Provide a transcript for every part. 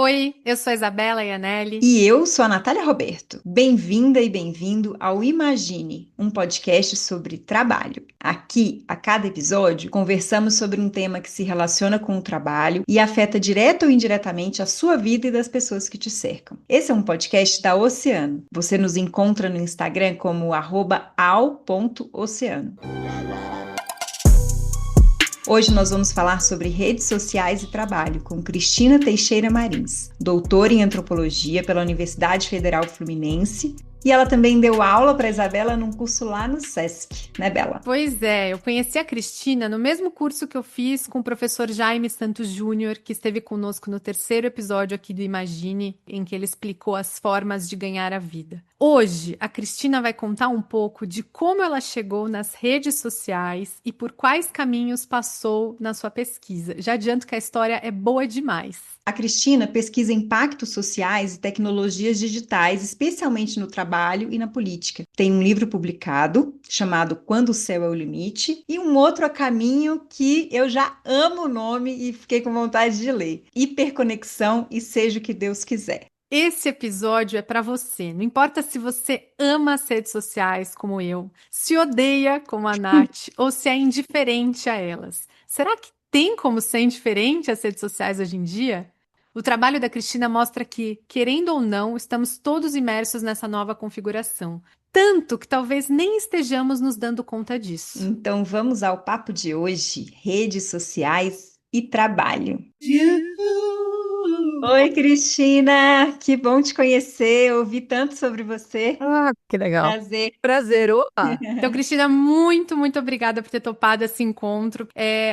Oi, eu sou a Isabela Ianelli. E eu sou a Natália Roberto. Bem-vinda e bem-vindo ao Imagine, um podcast sobre trabalho. Aqui, a cada episódio, conversamos sobre um tema que se relaciona com o trabalho e afeta direta ou indiretamente a sua vida e das pessoas que te cercam. Esse é um podcast da Oceano. Você nos encontra no Instagram como @ao.oceano. Hoje nós vamos falar sobre redes sociais e trabalho com Cristina Teixeira Marins, doutora em antropologia pela Universidade Federal Fluminense, e ela também deu aula para a Isabela num curso lá no SESC, né, Bela? Pois é, eu conheci a Cristina no mesmo curso que eu fiz com o professor Jaime Santos Júnior, que esteve conosco no terceiro episódio aqui do Imagine, em que ele explicou as formas de ganhar a vida. Hoje, a Cristina vai contar um pouco de como ela chegou nas redes sociais e por quais caminhos passou na sua pesquisa. Já adianto que a história é boa demais. A Cristina pesquisa impactos sociais e tecnologias digitais, especialmente no trabalho e na política. Tem um livro publicado chamado Quando o Céu é o Limite e um outro a caminho que eu já amo o nome e fiquei com vontade de ler: Hiperconexão e Seja o que Deus quiser. Esse episódio é para você. Não importa se você ama as redes sociais como eu, se odeia como a Nath ou se é indiferente a elas. Será que tem como ser indiferente às redes sociais hoje em dia? O trabalho da Cristina mostra que, querendo ou não, estamos todos imersos nessa nova configuração. Tanto que talvez nem estejamos nos dando conta disso. Então vamos ao papo de hoje: redes sociais e trabalho. Oi, Cristina, que bom te conhecer. Ouvi tanto sobre você. Ah, que legal. Prazer. Prazer, opa. Então, Cristina, muito obrigada por ter topado esse encontro.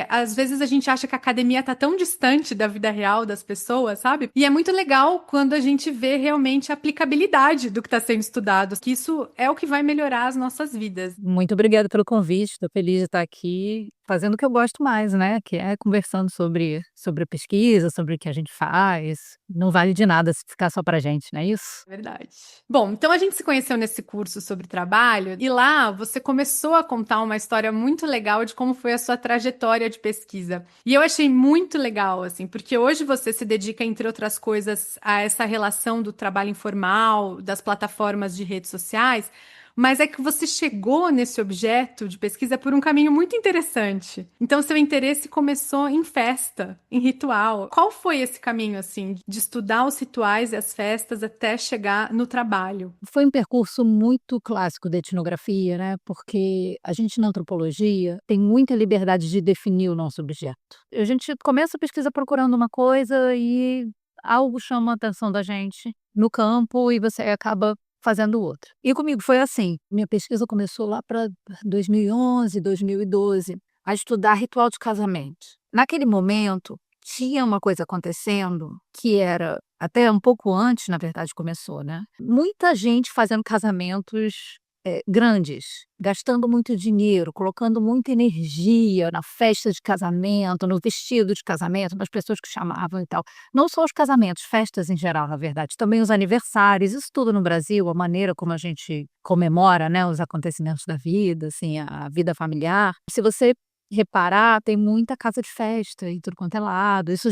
Às vezes a gente acha que a academia tá tão distante da vida real das pessoas, sabe? E é muito legal quando a gente vê realmente a aplicabilidade do que está sendo estudado, que isso é o que vai melhorar as nossas vidas. Muito obrigada pelo convite. Estou feliz de estar aqui fazendo o que eu gosto mais, né? Que é conversando sobre a pesquisa, sobre o que a gente faz. Não vale de nada se ficar só pra gente, não é isso? Verdade. Bom, então a gente se conheceu nesse curso sobre trabalho e lá você começou a contar uma história muito legal de como foi a sua trajetória de pesquisa. E eu achei muito legal, assim, porque hoje você se dedica, entre outras coisas, a essa relação do trabalho informal, das plataformas de redes sociais. Mas é que você chegou nesse objeto de pesquisa por um caminho muito interessante. Então, seu interesse começou em festa, em ritual. Qual foi esse caminho, assim, de estudar os rituais e as festas até chegar no trabalho? Foi um percurso muito clássico da etnografia, né? Porque a gente na antropologia tem muita liberdade de definir o nosso objeto. A gente começa a pesquisa procurando uma coisa e algo chama a atenção da gente no campo e você acaba fazendo outra. E comigo foi assim. Minha pesquisa começou lá para 2011, 2012, a estudar ritual de casamento. Naquele momento, tinha uma coisa acontecendo que era até um pouco antes, na verdade, começou, né? Muita gente fazendo casamentos grandes, gastando muito dinheiro, colocando muita energia na festa de casamento, no vestido de casamento, nas pessoas que chamavam e tal. Não só os casamentos, festas em geral, na verdade, também os aniversários, isso tudo no Brasil, a maneira como a gente comemora, né, os acontecimentos da vida, assim, a vida familiar. Se você reparar, tem muita casa de festa e tudo quanto é lado. Isso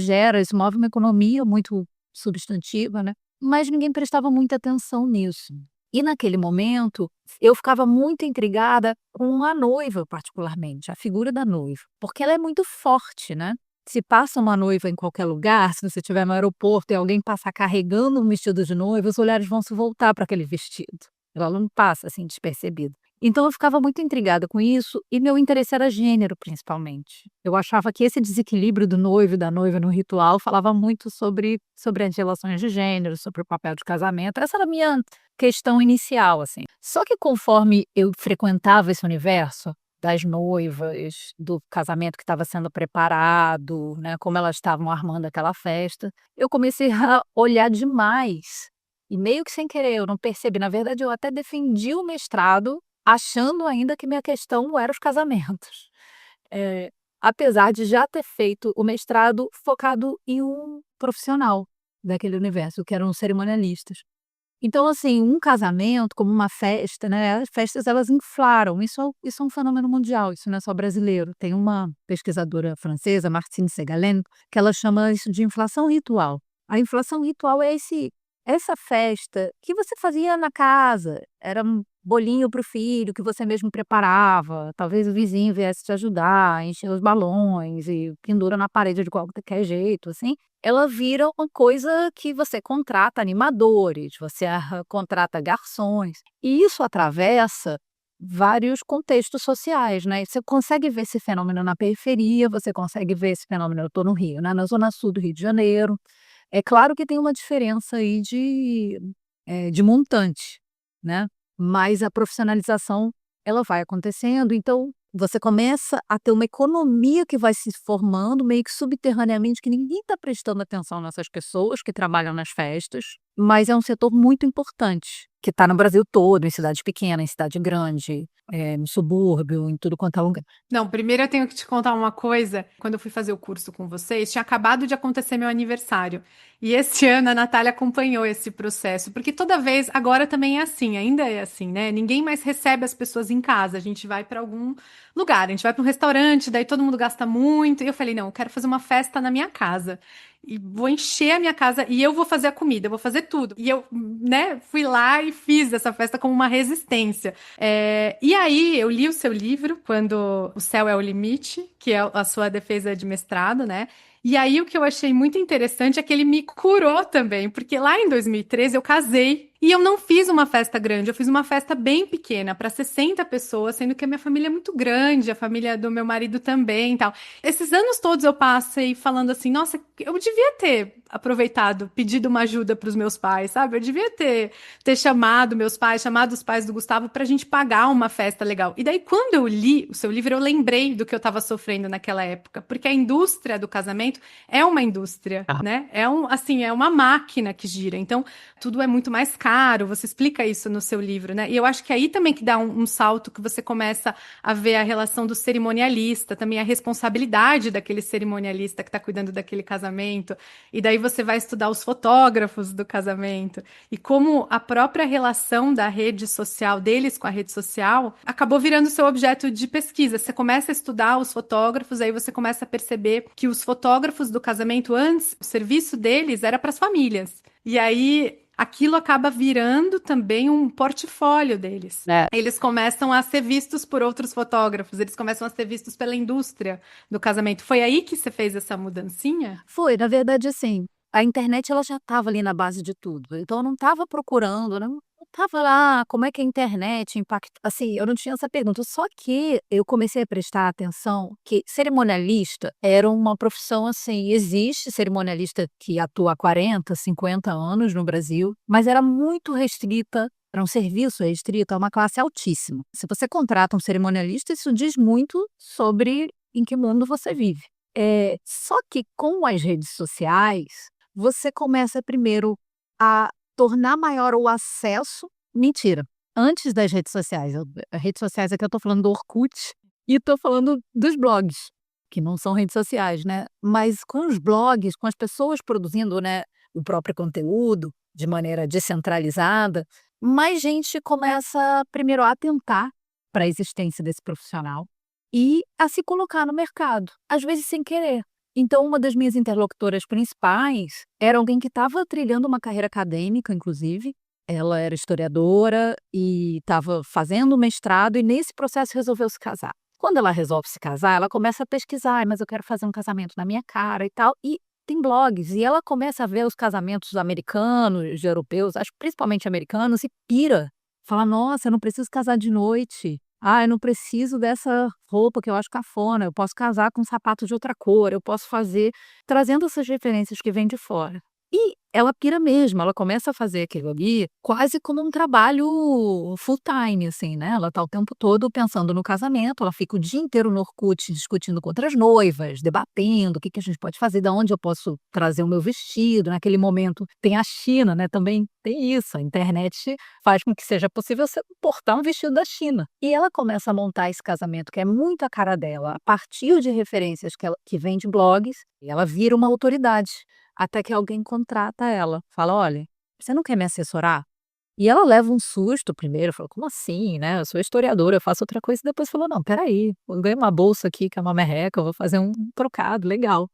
move uma economia muito substantiva, né? Mas ninguém prestava muita atenção nisso. E naquele momento, eu ficava muito intrigada com a noiva, particularmente, a figura da noiva, porque ela é muito forte, né? Se passa uma noiva em qualquer lugar, se você estiver no aeroporto e alguém passar carregando um vestido de noiva, os olhares vão se voltar para aquele vestido. Ela não passa assim despercebida. Então eu ficava muito intrigada com isso e meu interesse era gênero, principalmente. Eu achava que esse desequilíbrio do noivo e da noiva no ritual falava muito sobre as relações de gênero, sobre o papel de casamento. Essa era a minha questão inicial, assim. Só que conforme eu frequentava esse universo das noivas, do casamento que estava sendo preparado, né, como elas estavam armando aquela festa, eu comecei a olhar demais. E meio que sem querer, eu não percebi. Na verdade, eu até defendi o mestrado achando ainda que minha questão era os casamentos. Apesar de já ter feito o mestrado focado em um profissional daquele universo, que eram os cerimonialistas. Então, assim, um casamento como uma festa, né, as festas elas inflaram, isso é um fenômeno mundial, isso não é só brasileiro. Tem uma pesquisadora francesa, Martine Segalen, que ela chama isso de inflação ritual. A inflação ritual é essa festa que você fazia na casa, era um bolinho para o filho que você mesmo preparava, talvez o vizinho viesse te ajudar, encher os balões e pendura na parede de qualquer jeito, assim. Ela vira uma coisa que você contrata animadores, você contrata garçons, e isso atravessa vários contextos sociais, né. Você consegue ver esse fenômeno na periferia, você consegue ver esse fenômeno, eu estou no Rio, né, na zona sul do Rio de Janeiro. É claro que tem uma diferença aí de montante, né, mas a profissionalização, ela vai acontecendo, então você começa a ter uma economia que vai se formando meio que subterraneamente, que ninguém está prestando atenção nessas pessoas que trabalham nas festas, mas é um setor muito importante, que está no Brasil todo, em cidade pequena, em cidade grande, no subúrbio, em tudo quanto é lugar. Não, primeiro eu tenho que te contar uma coisa. Quando eu fui fazer o curso com vocês, tinha acabado de acontecer meu aniversário. E esse ano a Natália acompanhou esse processo, porque toda vez, agora também é assim, ainda é assim, né? Ninguém mais recebe as pessoas em casa. A gente vai para algum lugar, a gente vai para um restaurante, daí todo mundo gasta muito. E eu falei, não, eu quero fazer uma festa na minha casa. E vou encher a minha casa e eu vou fazer a comida, eu vou fazer tudo. E eu, né, fui lá e fiz essa festa como uma resistência. E aí, eu li o seu livro, Quando o Céu é o Limite, que é a sua defesa de mestrado, né? E aí, o que eu achei muito interessante é que ele me curou também, porque lá em 2013 eu casei e eu não fiz uma festa grande, eu fiz uma festa bem pequena, para 60 pessoas, sendo que a minha família é muito grande, a família do meu marido também e tal. Esses anos todos eu passei falando assim, nossa, eu devia ter aproveitado, pedido uma ajuda para os meus pais, sabe? Eu devia ter chamado meus pais, chamado os pais do Gustavo pra gente pagar uma festa legal. E daí, quando eu li o seu livro, eu lembrei do que eu tava sofrendo naquela época, porque a indústria do casamento é uma indústria, né? Assim, é uma máquina que gira. Então, tudo é muito mais caro. Você explica isso no seu livro, né? E eu acho que aí também que dá um salto que você começa a ver a relação do cerimonialista, também a responsabilidade daquele cerimonialista que tá cuidando daquele casamento. E daí você vai estudar os fotógrafos do casamento e como a própria relação da rede social, deles com a rede social, acabou virando seu objeto de pesquisa. Você começa a estudar os fotógrafos, aí você começa a perceber que os fotógrafos do casamento, antes, o serviço deles era para as famílias. E aí aquilo acaba virando também um portfólio deles. É. Eles começam a ser vistos por outros fotógrafos, eles começam a ser vistos pela indústria do casamento. Foi aí que você fez essa mudancinha? Foi, na verdade, assim, a internet ela já estava ali na base de tudo, então eu não estava procurando, não estava lá, como é que a internet impacta assim, eu não tinha essa pergunta, só que eu comecei a prestar atenção que cerimonialista era uma profissão, assim, existe cerimonialista que atua há 40, 50 anos no Brasil, mas era muito restrita, era um serviço restrito a uma classe altíssima. Se você contrata um cerimonialista, isso diz muito sobre em que mundo você vive. Só que com as redes sociais, você começa primeiro a tornar maior o acesso mentira, antes das redes sociais, redes sociais aqui eu estou falando do Orkut e estou falando dos blogs, que não são redes sociais, né, mas com os blogs, com as pessoas produzindo, né, o próprio conteúdo de maneira descentralizada, mais gente começa primeiro a atentar para a existência desse profissional e a se colocar no mercado, às vezes sem querer. Então, uma das minhas interlocutoras principais era alguém que estava trilhando uma carreira acadêmica, inclusive. Ela era historiadora e estava fazendo mestrado e nesse processo resolveu se casar. Quando ela resolve se casar, ela começa a pesquisar, "Ai, mas eu quero fazer um casamento na minha cara e tal, e tem blogs, e ela começa a ver os casamentos americanos, de europeus, acho que principalmente americanos, e pira. Fala, nossa, eu não preciso casar de noite. Ah, eu não preciso dessa roupa que eu acho cafona, eu posso casar com um sapato de outra cor, eu posso fazer trazendo essas referências que vêm de fora. E ela pira mesmo, ela começa a fazer aquilo ali quase como um trabalho full time, assim, né, ela tá o tempo todo pensando no casamento, ela fica o dia inteiro no Orkut discutindo com outras noivas, debatendo o que que a gente pode fazer, da onde eu posso trazer o meu vestido, naquele momento tem a China, né, também tem isso, a internet faz com que seja possível você importar um vestido da China. E ela começa a montar esse casamento que é muito a cara dela, a partir de referências que vêm de blogs, e ela vira uma autoridade. Até que alguém contrata ela, fala: "Olha, você não quer me assessorar?" E ela leva um susto primeiro, falou: "Como assim, né, eu sou historiadora, eu faço outra coisa", depois falou: "Não, espera aí, eu ganhei uma bolsa aqui que é uma merreca, eu vou fazer um trocado legal".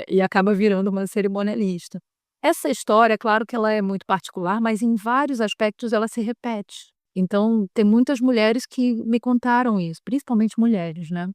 E acaba virando uma cerimonialista. Essa história, claro que ela é muito particular, mas em vários aspectos ela se repete. Então, tem muitas mulheres que me contaram isso, principalmente mulheres, né.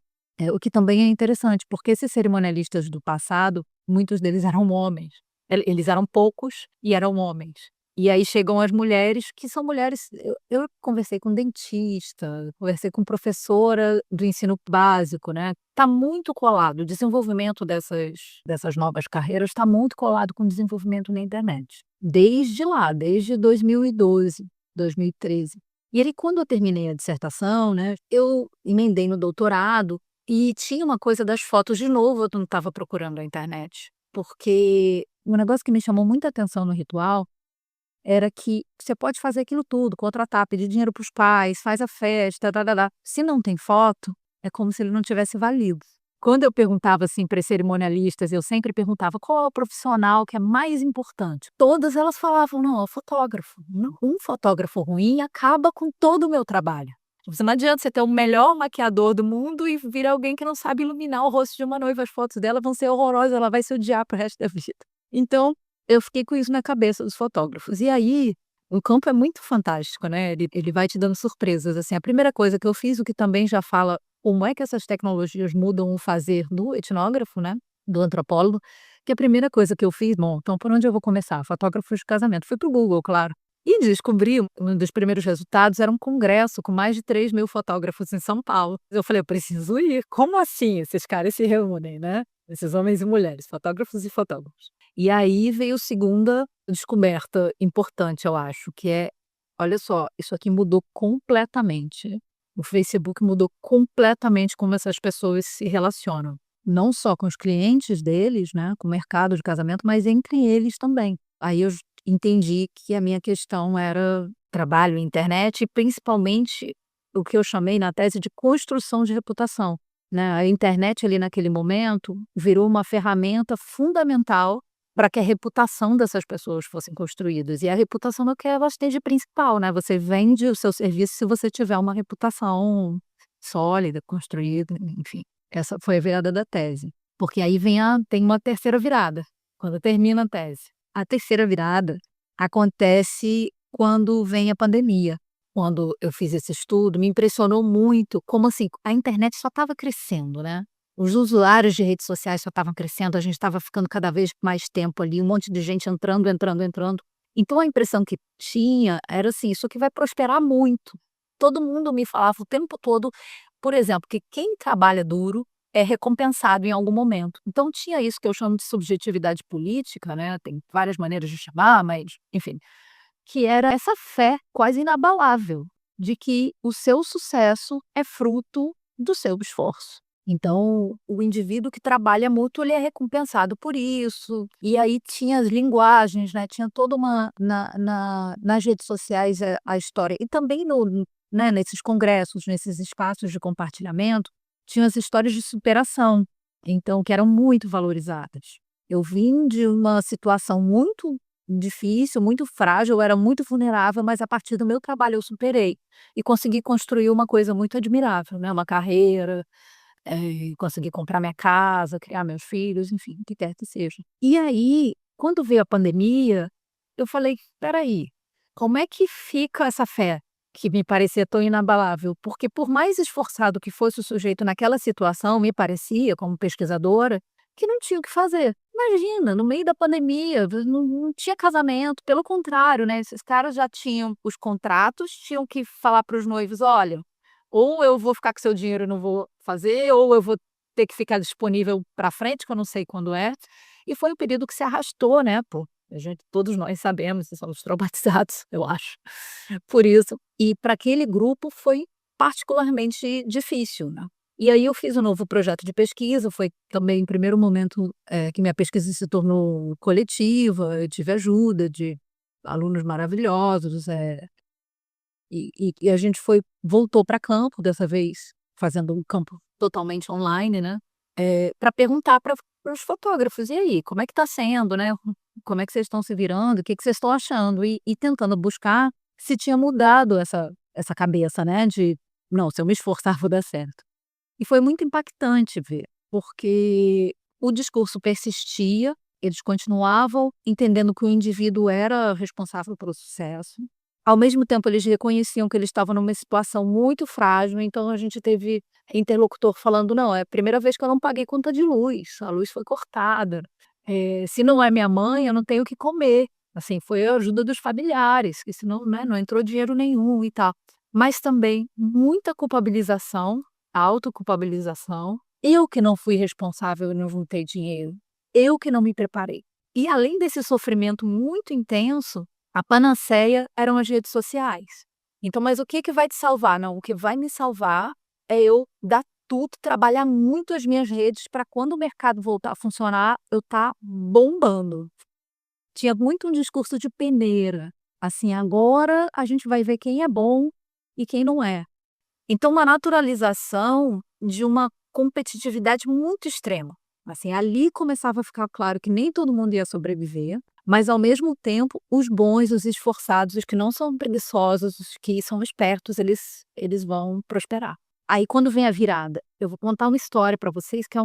O que também é interessante, porque esses cerimonialistas do passado, muitos deles eram homens. Eles eram poucos e eram homens. E aí chegam as mulheres, que são mulheres. Eu conversei com dentista, conversei com professora do ensino básico, né. Está muito colado, o desenvolvimento dessas novas carreiras está muito colado com o desenvolvimento na internet. Desde lá, desde 2012, 2013. E aí quando eu terminei a dissertação, né, eu emendei no doutorado e tinha uma coisa das fotos de novo, eu não estava procurando na internet, porque um negócio que me chamou muita atenção no ritual era que você pode fazer aquilo tudo, contratar, pedir dinheiro para os pais, faz a festa, tá-tá-tá. Se não tem foto, é como se ele não tivesse valido. Quando eu perguntava, assim, para as cerimonialistas, eu sempre perguntava: "Qual é o profissional que é mais importante?". Todas elas falavam: "Não, é o fotógrafo". Não, um fotógrafo ruim acaba com todo o meu trabalho. Você não adianta você ter o melhor maquiador do mundo e vir alguém que não sabe iluminar o rosto de uma noiva, as fotos dela vão ser horrorosas, ela vai se odiar para o resto da vida. Então eu fiquei com isso na cabeça dos fotógrafos. E aí, o campo é muito fantástico, né, ele vai te dando surpresas, assim. A primeira coisa que eu fiz, o que também já fala como é que essas tecnologias mudam o fazer do etnógrafo, né, do antropólogo, que a primeira coisa que eu fiz, bom, então por onde eu vou começar? Fotógrafos de casamento. Fui para o Google, claro. E descobri, um dos primeiros resultados era um congresso com mais de 3.000 fotógrafos em São Paulo. Eu falei: "Eu preciso ir. Como assim esses caras se reúnem, né, esses homens e mulheres, fotógrafos e fotógrafos?". E aí veio segunda descoberta importante, eu acho, que é, olha só, isso aqui mudou completamente. O Facebook mudou completamente como essas pessoas se relacionam. Não só com os clientes deles, né, com o mercado de casamento, mas entre eles também. Aí eu entendi que a minha questão era trabalho, internet e principalmente o que eu chamei na tese de construção de reputação, né. A internet ali naquele momento virou uma ferramenta fundamental para que a reputação dessas pessoas fossem construídas. E a reputação é o que elas têm de principal, né, você vende o seu serviço se você tiver uma reputação sólida, construída, enfim. Essa foi a virada da tese. Porque aí tem uma terceira virada, quando termina a tese. A terceira virada acontece quando vem a pandemia. Quando eu fiz esse estudo, me impressionou muito como, assim, a internet só estava crescendo, né. Os usuários de redes sociais só estavam crescendo, a gente estava ficando cada vez mais tempo ali, um monte de gente entrando, entrando, entrando. Então a impressão que tinha era assim: "Isso aqui vai prosperar muito". Todo mundo me falava o tempo todo, por exemplo, que quem trabalha duro é recompensado em algum momento. Então tinha isso que eu chamo de subjetividade política, né, tem várias maneiras de chamar, mas enfim, que era essa fé quase inabalável de que o seu sucesso é fruto do seu esforço. Então, o indivíduo que trabalha muito, ele é recompensado por isso. E aí tinha as linguagens, né, tinha toda uma nas redes sociais a história e também né, nesses congressos, nesses espaços de compartilhamento, tinha as histórias de superação, então que eram muito valorizadas. Eu vim de uma situação muito difícil, muito frágil, eu era muito vulnerável, mas a partir do meu trabalho eu superei e consegui construir uma coisa muito admirável, né, uma carreira, consegui comprar minha casa, criar meus filhos, enfim, o que quer que seja. E aí, quando veio a pandemia, eu falei: "Espera aí, como é que fica essa fé que me parecia tão inabalável?". Porque por mais esforçado que fosse o sujeito naquela situação, me parecia, como pesquisadora, que não tinha o que fazer. Imagina, no meio da pandemia, não tinha casamento, pelo contrário, né, esses caras já tinham os contratos, tinham que falar para os noivos: "Olha, ou eu vou ficar com seu dinheiro e não vou fazer, ou eu vou ter que ficar disponível para frente, que eu não sei quando é". E foi um período que se arrastou, né, pô, a gente todos nós sabemos e somos traumatizados, eu acho, por isso. E para aquele grupo foi particularmente difícil, né. E aí eu fiz um novo projeto de pesquisa, foi também em primeiro momento, que minha pesquisa se tornou coletiva, eu tive ajuda de alunos maravilhosos, e a gente voltou para campo dessa vez, fazendo um campo totalmente online, né, pra perguntar para os fotógrafos: "E aí, como é que está sendo, né, como é que vocês estão se virando, o que que vocês estão achando?". E tentando buscar se tinha mudado essa cabeça, né, de: "Não, se eu me esforçar vou dar certo". E foi muito impactante ver, porque o discurso persistia, Eles continuavam entendendo que o indivíduo era responsável pelo sucesso. Ao mesmo tempo, eles reconheciam que eles estavam numa situação muito frágil, então a gente teve interlocutor falando: "Não, é a primeira vez que eu não paguei conta de luz, a luz foi cortada. Se não é minha mãe, eu não tenho o que comer". Assim, foi a ajuda dos familiares, que senão, né, não entrou dinheiro nenhum e tal. Mas também muita culpabilização, autoculpabilização. Eu que não fui responsável e não juntei dinheiro, eu que não me preparei. E além desse sofrimento muito intenso, a panaceia eram as redes sociais. Então, mas o que que vai te salvar? Não, o que vai me salvar é eu dar tudo, trabalhar muito as minhas redes para quando o mercado voltar a funcionar, eu estar bombando. Tinha muito um discurso de peneira, assim, agora a gente vai ver quem é bom e quem não é. Então, uma naturalização de uma competitividade muito extrema. Assim, ali começava a ficar claro que nem todo mundo ia sobreviver, mas ao mesmo tempo, os bons, os esforçados, os que não são preguiçosos, os que são espertos, eles vão prosperar. Aí, quando vem a virada, eu vou contar uma história para vocês que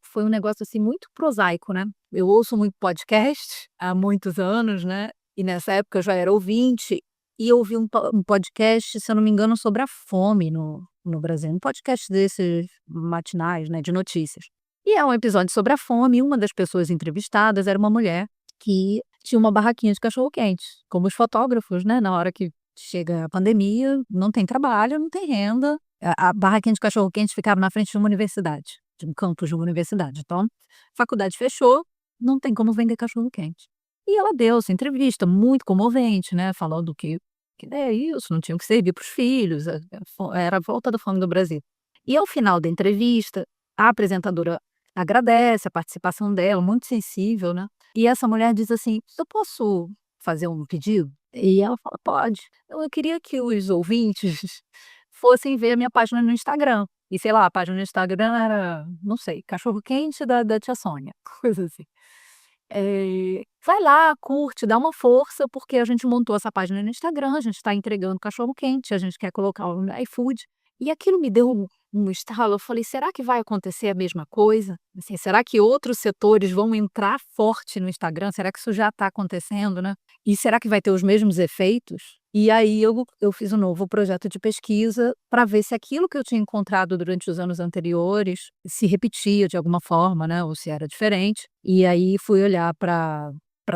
foi um negócio assim muito prosaico, né? Eu ouço muito podcast há muitos anos, né? E nessa época eu já era ouvinte e eu ouvi um podcast, se eu não me engano, sobre a fome no Brasil. Um podcast desses matinais, né, de notícias. E é um episódio sobre a fome, e uma das pessoas entrevistadas era uma mulher que tinha uma barraquinha de cachorro-quente. Como os fotógrafos, né, na hora que chega a pandemia, não tem trabalho, não tem renda. A barraquinha de cachorro-quente ficava na frente de uma universidade, de um campus de uma universidade. Então, a faculdade fechou, não tem como vender cachorro-quente. E ela deu essa entrevista muito comovente, né, falando que é isso, não tinham que servir para os filhos, era a volta da fome do Brasil. E ao final da entrevista, a apresentadora agradece a participação dela, muito sensível, né? E essa mulher diz assim: "Eu posso fazer um pedido?" E ela fala: "Pode. Eu queria que os ouvintes fossem ver a minha página no Instagram." E sei lá, a página no Instagram era, não sei, cachorro quente da tia Sônia, coisa assim. Vai lá, curte, dá uma força, porque a gente montou essa página no Instagram, a gente está entregando cachorro-quente, a gente quer colocar no iFood. E aquilo me deu um estalo, eu falei: "Será que vai acontecer a mesma coisa? Assim, será que outros setores vão entrar forte no Instagram? Será que isso já está acontecendo, né? E será que vai ter os mesmos efeitos?" E aí eu fiz um novo projeto de pesquisa para ver se aquilo que eu tinha encontrado durante os anos anteriores se repetia de alguma forma, né, ou se era diferente. E aí fui olhar para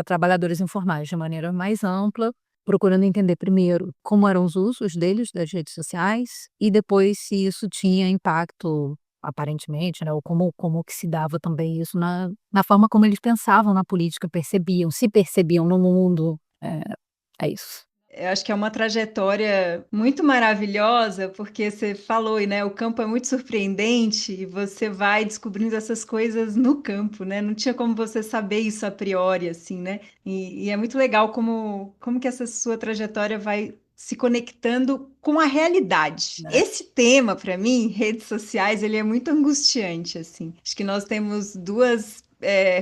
trabalhadores informais de maneira mais ampla, procurando entender primeiro como eram os usos deles das redes sociais e depois se isso tinha impacto, aparentemente, né, ou como que se dava também isso na forma como eles pensavam na política, percebiam, se percebiam no mundo. É isso. Eu acho que é uma trajetória muito maravilhosa, porque você falou, e, né, o campo é muito surpreendente e você vai descobrindo essas coisas no campo, né? Não tinha como você saber isso a priori, assim, né? E é muito legal como que essa sua trajetória vai se conectando com a realidade. Né. Esse tema, para mim, redes sociais, ele é muito angustiante, assim. Acho que nós temos duas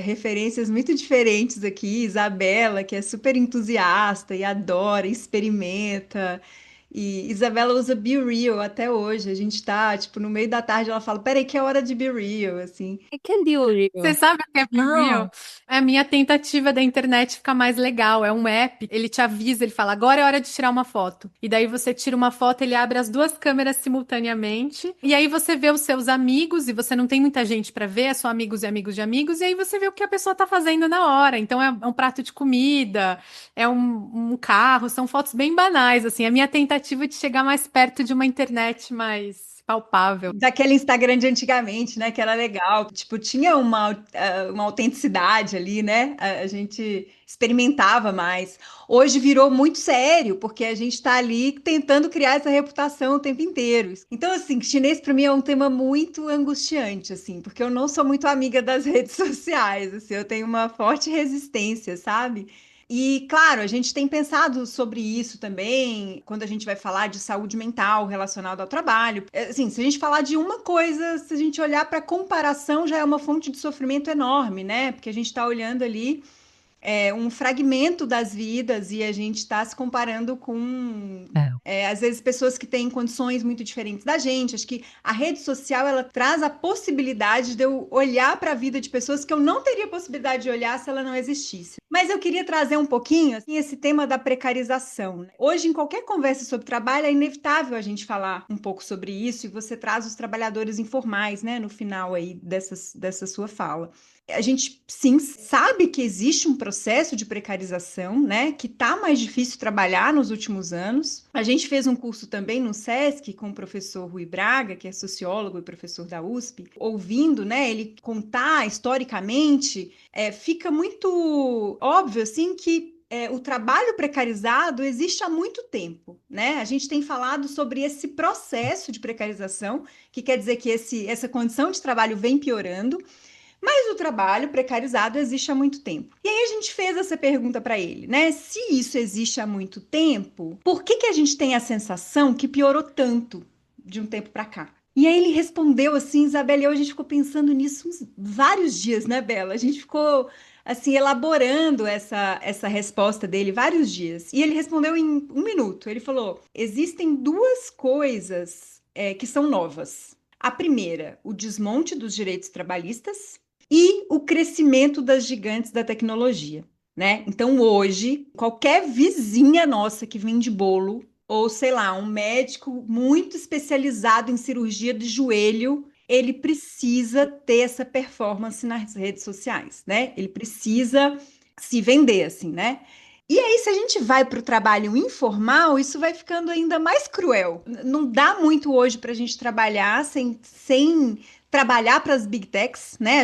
referências muito diferentes aqui. Isabela, que é super entusiasta e adora, experimenta. E Isabela usa Be Real até hoje. A gente tá, tipo, no meio da tarde, ela fala: "Peraí, que é hora de Be Real", assim. E que Você Rio? sabe o que é Não. Be. É a minha tentativa da internet ficar mais legal. É um app, ele te avisa, ele fala, agora é hora de tirar uma foto. E daí você tira uma foto, ele abre as duas câmeras simultaneamente. E aí você vê os seus amigos, e você não tem muita gente pra ver, é só amigos e amigos de amigos. E aí você vê o que a pessoa tá fazendo na hora. Então é um prato de comida, é um carro, são fotos bem banais, assim. A minha tentativa de chegar mais perto de uma internet mais palpável. Daquele Instagram de antigamente, né? Que era legal. Tipo, tinha uma autenticidade ali, né? A gente experimentava mais. Hoje virou muito sério, porque a gente está ali tentando criar essa reputação o tempo inteiro. Então, assim, chinês para mim é um tema muito angustiante, assim, porque eu não sou muito amiga das redes sociais, assim, eu tenho uma forte resistência, sabe? E, claro, a gente tem pensado sobre isso também, quando a gente vai falar de saúde mental relacionada ao trabalho. Assim, se a gente falar de uma coisa, se a gente olhar para a comparação, já é uma fonte de sofrimento enorme, né? Porque a gente está olhando ali um fragmento das vidas e a gente está se comparando com É. Às vezes pessoas que têm condições muito diferentes da gente. Acho que a rede social, ela traz a possibilidade de eu olhar para a vida de pessoas que eu não teria possibilidade de olhar se ela não existisse. Mas eu queria trazer um pouquinho assim, esse tema da precarização, né? Hoje, em qualquer conversa sobre trabalho, é inevitável a gente falar um pouco sobre isso, e você traz os trabalhadores informais, né, no final aí dessa sua fala. A gente, sim, sabe que existe um processo de precarização, né, que tá mais difícil trabalhar nos últimos anos. A gente fez um curso também no SESC com o professor Rui Braga, que é sociólogo e professor da USP, ouvindo, né, ele contar historicamente, fica muito óbvio, assim, que o trabalho precarizado existe há muito tempo, né? A gente tem falado sobre esse processo de precarização, que quer dizer que essa condição de trabalho vem piorando, mas o trabalho precarizado existe há muito tempo. E aí a gente fez essa pergunta para ele, né? Se isso existe há muito tempo, por que a gente tem a sensação que piorou tanto de um tempo para cá? E aí ele respondeu assim, Isabela, e a gente ficou pensando nisso uns vários dias, né, Bela? A gente ficou assim elaborando essa resposta dele vários dias. E ele respondeu em 1 minuto. Ele falou: existem duas coisas que são novas. A primeira, o desmonte dos direitos trabalhistas, e o crescimento das gigantes da tecnologia, né? Então, hoje, qualquer vizinha nossa que vende bolo, ou sei lá, um médico muito especializado em cirurgia de joelho, ele precisa ter essa performance nas redes sociais, né? Ele precisa se vender, assim, né? E aí, se a gente vai para o trabalho informal, isso vai ficando ainda mais cruel. Não dá muito hoje para a gente trabalhar sem trabalhar para as big techs, né?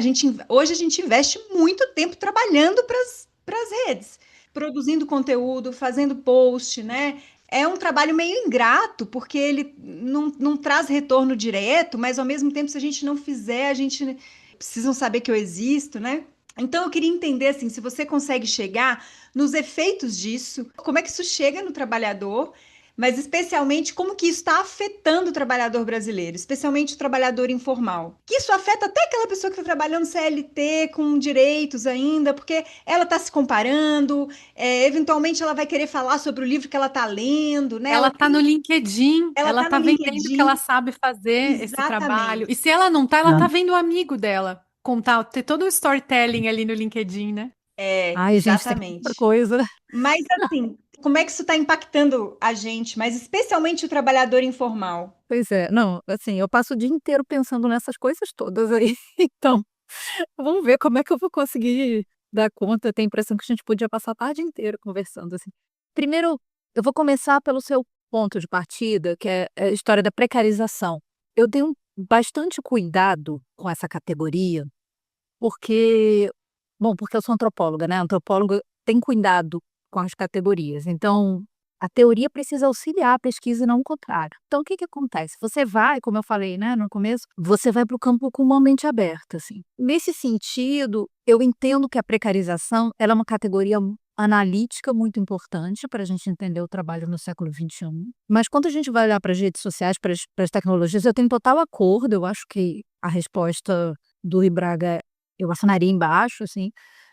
Hoje a gente investe muito tempo trabalhando para as redes, produzindo conteúdo, fazendo post, né? É um trabalho meio ingrato, porque ele não traz retorno direto, mas ao mesmo tempo, se a gente não fizer, a gente precisam saber que eu existo, né? Então eu queria entender assim, se você consegue chegar nos efeitos disso, como é que isso chega no trabalhador, mas especialmente como que isso está afetando o trabalhador brasileiro, especialmente o trabalhador informal. Que isso afeta até aquela pessoa que está trabalhando CLT com direitos ainda, porque ela está se comparando, eventualmente ela vai querer falar sobre o livro que ela está lendo, né? Ela tá no LinkedIn, Ela ela está no tá vendendo que ela LinkedIn, sabe fazer esse trabalho. exatamente. E se ela não tá, ela tá vendo o amigo dela contar, ter todo o storytelling ali no LinkedIn, né? Ai, gente, tem outra Exatamente. coisa. Mas assim, como é que isso está impactando a gente, mas especialmente o trabalhador informal? Pois é, não, assim, eu passo o dia inteiro pensando nessas coisas todas aí. Então, vamos ver como é que eu vou conseguir dar conta. Tenho a impressão que a gente podia passar a tarde inteira conversando, assim. Primeiro, eu vou começar pelo seu ponto de partida, que é a história da precarização. Eu tenho bastante cuidado com essa categoria, porque, bom, porque eu sou antropóloga, né? Antropóloga tem cuidado com as categorias. Então, a teoria precisa auxiliar a pesquisa e não o contrário. Então, o que que acontece? Você vai, como eu falei, né, no começo, você vai para o campo com uma mente aberta, assim. Nesse sentido, eu entendo que a precarização, ela é uma categoria analítica muito importante para a gente entender o trabalho no século XXI. Mas quando a gente vai olhar para as redes sociais, para as tecnologias, eu tenho total acordo. Eu acho que a resposta do Ibraga eu assinaria embaixo, assim,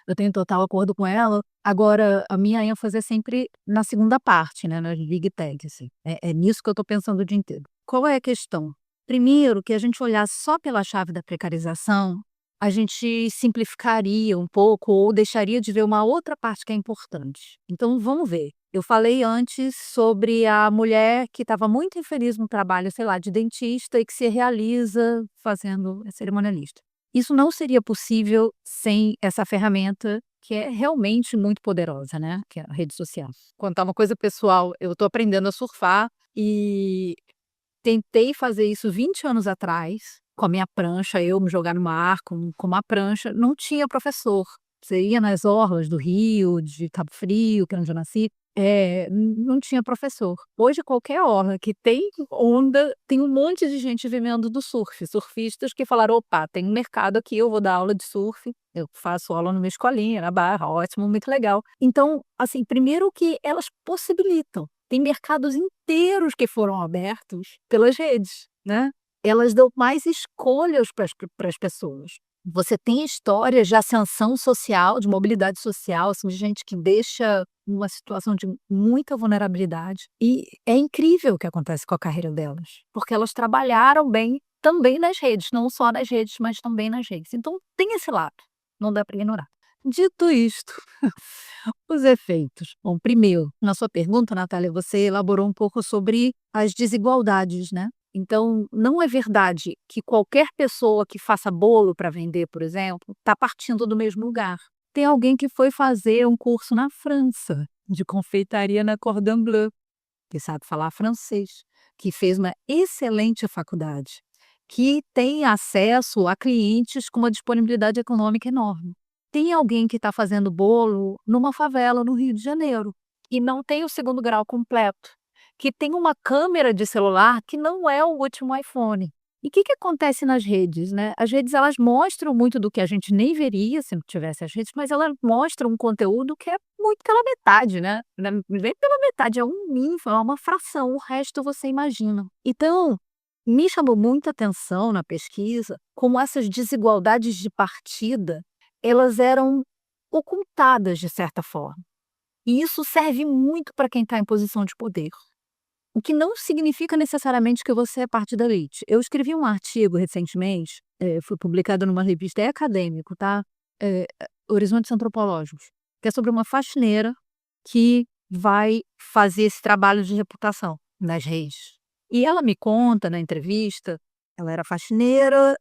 eu tenho total acordo com ela. Agora, a minha ênfase é sempre na segunda parte, né, nas big tech, assim. É nisso que eu estou pensando o dia inteiro. Qual é a questão? Primeiro, que a gente olhar só pela chave da precarização, a gente simplificaria um pouco ou deixaria de ver uma outra parte que é importante. Então, vamos ver. Eu falei antes sobre a mulher que estava muito infeliz no trabalho, sei lá, de dentista e que se realiza fazendo cerimonialista. Isso não seria possível sem essa ferramenta que é realmente muito poderosa, né, que é a rede social. Contar uma coisa pessoal, eu estou aprendendo a surfar e tentei fazer isso 20 anos atrás, com a minha prancha, eu me jogar no mar com uma prancha, não tinha professor. Você ia nas orlas do Rio, de Cabo Frio, que é onde eu nasci, não tinha professor. Hoje, qualquer orla que tem onda, tem um monte de gente vivendo do surf. Surfistas que falaram: opa, tem um mercado aqui, eu vou dar aula de surf. Eu faço aula numa escolinha, na Barra, ótimo, muito legal. Então, assim, primeiro que elas possibilitam. Tem mercados inteiros que foram abertos pelas redes, né? Elas dão mais escolhas para as pessoas. Você tem histórias de ascensão social, de mobilidade social, assim, de gente que deixa uma situação de muita vulnerabilidade. E é incrível o que acontece com a carreira delas, porque elas trabalharam bem também nas redes, não só nas redes, mas também nas redes. Então tem esse lado, não dá para ignorar. Dito isto, os efeitos. Bom, primeiro, na sua pergunta, Natália, você elaborou um pouco sobre as desigualdades, né? Então, não é verdade que qualquer pessoa que faça bolo para vender, por exemplo, está partindo do mesmo lugar. Tem alguém que foi fazer um curso na França de confeitaria na Cordon Bleu, que sabe falar francês, que fez uma excelente faculdade, que tem acesso a clientes com uma disponibilidade econômica enorme. Tem alguém que está fazendo bolo numa favela no Rio de Janeiro e não tem o segundo grau completo, que tem uma câmera de celular que não é o último iPhone. E o que acontece nas redes, né? As redes, elas mostram muito do que a gente nem veria se não tivesse as redes, mas elas mostram um conteúdo que é muito pela metade, né? Nem pela metade, é um mínimo, é uma fração, o resto você imagina. Então, me chamou muita atenção na pesquisa como essas desigualdades de partida, elas eram ocultadas de certa forma. E isso serve muito para quem está em posição de poder. O que não significa necessariamente que você é parte da elite. Eu escrevi um artigo recentemente, foi publicado numa revista, é acadêmico, tá? Horizontes Antropológicos, que é sobre uma faxineira que vai fazer esse trabalho de reputação nas redes. E ela me conta na entrevista, ela era faxineira,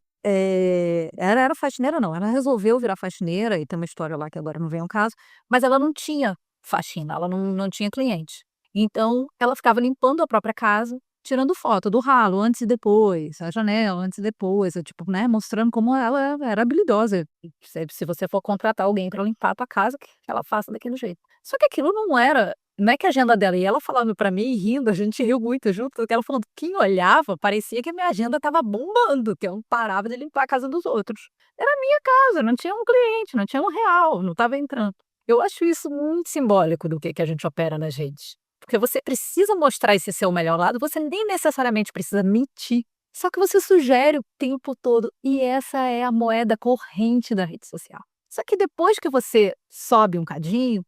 ela era faxineira não, ela resolveu virar faxineira, e tem uma história lá que agora não vem ao caso, mas ela não tinha faxina, ela não tinha cliente. Então, ela ficava limpando a própria casa, tirando foto do ralo, antes e depois, a janela, antes e depois, tipo, né, mostrando como ela era habilidosa. Se você for contratar alguém para limpar a tua casa, que ela faça daquele jeito. Só que aquilo não é que a agenda dela, e ela falando para mim, rindo, a gente riu muito junto, porque ela falando, quem olhava, parecia que a minha agenda estava bombando, que eu não parava de limpar a casa dos outros. Era a minha casa, não tinha um cliente, não tinha um real, não estava entrando. Eu acho isso muito simbólico do que a gente opera nas redes. Porque você precisa mostrar esse seu melhor lado, você nem necessariamente precisa mentir. Só que você sugere o tempo todo, e essa é a moeda corrente da rede social. Só que depois que você sobe um cadinho,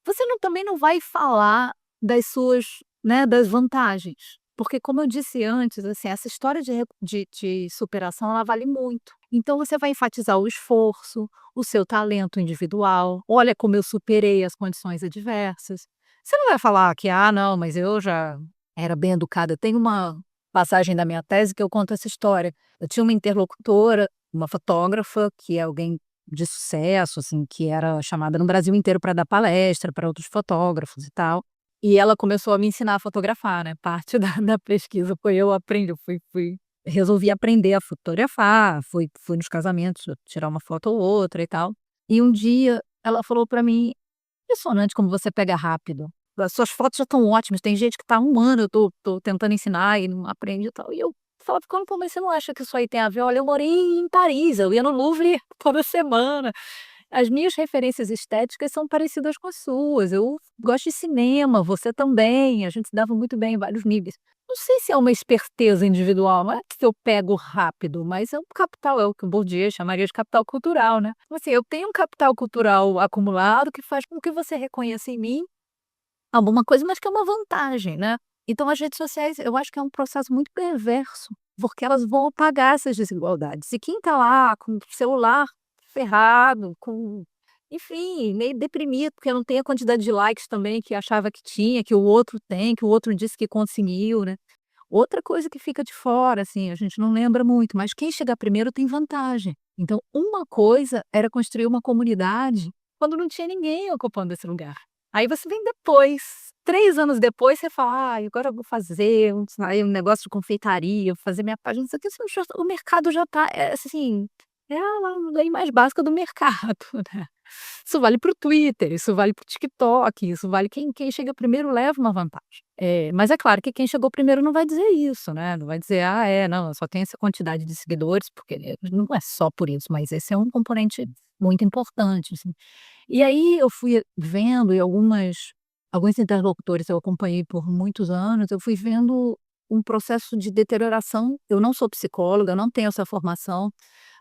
você também não vai falar das suas, né, das vantagens. Porque, como eu disse antes, assim, essa história de superação, ela vale muito. Então, você vai enfatizar o esforço, o seu talento individual. Olha como eu superei as condições adversas. Você não vai falar que, não, mas eu já era bem educada. Tem uma passagem da minha tese que eu conto essa história. Eu tinha uma interlocutora, uma fotógrafa, que é alguém de sucesso, assim, que era chamada no Brasil inteiro para dar palestra para outros fotógrafos e tal. E ela começou a me ensinar a fotografar, né? Parte da pesquisa foi eu aprendi, resolvi aprender a fotografar, fui nos casamentos tirar uma foto ou outra e tal. E um dia ela falou para mim: impressionante como você pega rápido. As suas fotos já estão ótimas. Tem gente que está há 1 ano, eu tô tentando ensinar e não aprende e tal. E eu falava: "Pô, mas você não acha que isso aí tem a ver? Olha, eu morei em Paris, eu ia no Louvre toda semana. As minhas referências estéticas são parecidas com as suas. Eu gosto de cinema, você também. A gente se dava muito bem em vários níveis. Não sei se é uma esperteza individual, não é que eu pego rápido, mas é um capital, é o que o Bourdieu chamaria de capital cultural, né? Então, assim, eu tenho um capital cultural acumulado que faz com que você reconheça em mim alguma coisa, mas que é uma vantagem, né? Então, as redes sociais, eu acho que é um processo muito perverso, porque elas vão apagar essas desigualdades. E quem está lá com o celular ferrado, enfim, meio deprimido, porque não tem a quantidade de likes também que achava que tinha, que o outro tem, que o outro disse que conseguiu, né? Outra coisa que fica de fora, assim, a gente não lembra muito, mas quem chegar primeiro tem vantagem. Então, uma coisa era construir uma comunidade quando não tinha ninguém ocupando esse lugar. Aí você vem depois, 3 anos depois, você fala: agora eu vou fazer um negócio de confeitaria, vou fazer minha página, não sei o que, o mercado já está, assim, é a lei mais básica do mercado, né? Isso vale para o Twitter, isso vale para o TikTok, isso vale quem chega primeiro leva uma vantagem. Mas é claro que quem chegou primeiro não vai dizer isso, né, não vai dizer: não, eu só tenho essa quantidade de seguidores", porque não é só por isso, mas esse é um componente muito importante, assim. E aí eu fui vendo, e alguns interlocutores eu acompanhei por muitos anos, eu fui vendo um processo de deterioração. Eu não sou psicóloga, eu não tenho essa formação,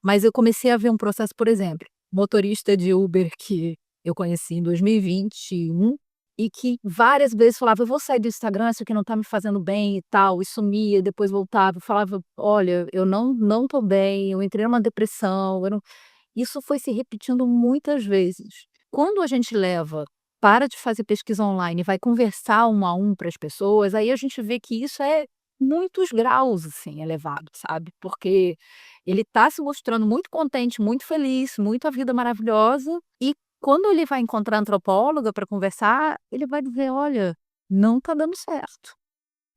mas eu comecei a ver um processo, por exemplo, motorista de Uber que eu conheci em 2021 e que várias vezes falava: "Eu vou sair do Instagram, isso aqui não tá me fazendo bem e tal", e sumia, depois voltava e falava: "Olha, eu não tô bem, eu entrei numa depressão, eu não". Isso foi se repetindo muitas vezes. Quando a gente para de fazer pesquisa online e vai conversar um a um para as pessoas, aí a gente vê que isso é muitos graus, assim, elevado, sabe, porque ele está se mostrando muito contente, muito feliz, muito a vida maravilhosa, e quando ele vai encontrar a antropóloga para conversar, ele vai dizer: "Olha, não está dando certo,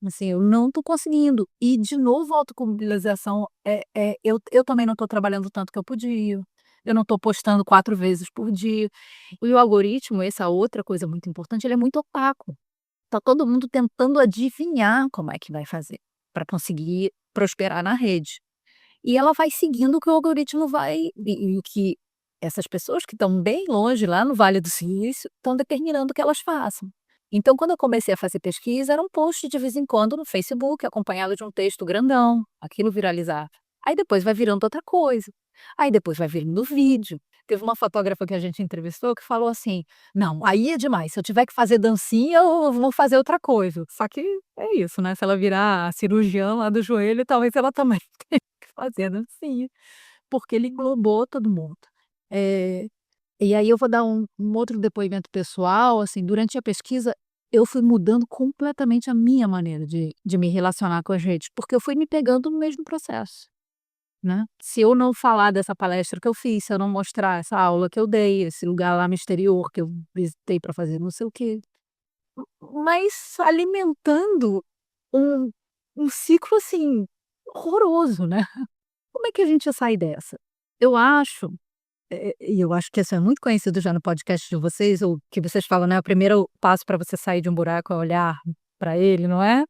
assim, eu não estou conseguindo". E de novo a autoculpabilização, eu também não estou trabalhando tanto que eu podia, eu não estou postando 4 vezes por dia. E o algoritmo, essa outra coisa muito importante, ele é muito opaco. Tá todo mundo tentando adivinhar como é que vai fazer para conseguir prosperar na rede. E ela vai seguindo o que o algoritmo vai e o que essas pessoas que estão bem longe, lá no Vale do Silício, estão determinando que elas façam. Então, quando eu comecei a fazer pesquisa, era um post de vez em quando no Facebook, acompanhado de um texto grandão, aquilo viralizava. Aí depois vai virando outra coisa. Aí depois vai virando vídeo. Teve uma fotógrafa que a gente entrevistou que falou assim: "Não, aí é demais, se eu tiver que fazer dancinha, eu vou fazer outra coisa". Só que é isso, né, se ela virar a cirurgiã lá do joelho, talvez ela também tenha que fazer a dancinha, porque ele englobou todo mundo. Eh, e aí eu vou dar um outro depoimento pessoal, assim, durante a pesquisa, eu fui mudando completamente a minha maneira de me relacionar com as redes, porque eu fui me pegando no mesmo processo, né. Se eu não falar dessa palestra que eu fiz, se eu não mostrar essa aula que eu dei, esse lugar lá no exterior que eu visitei para fazer não sei o quê, mas alimentando um um ciclo, assim, horroroso, né. Como é que a gente sai dessa? Eu acho, e eu acho que isso é muito conhecido já no podcast de vocês, ou que vocês falam, né, o primeiro passo para você sair de um buraco é olhar para ele, não é?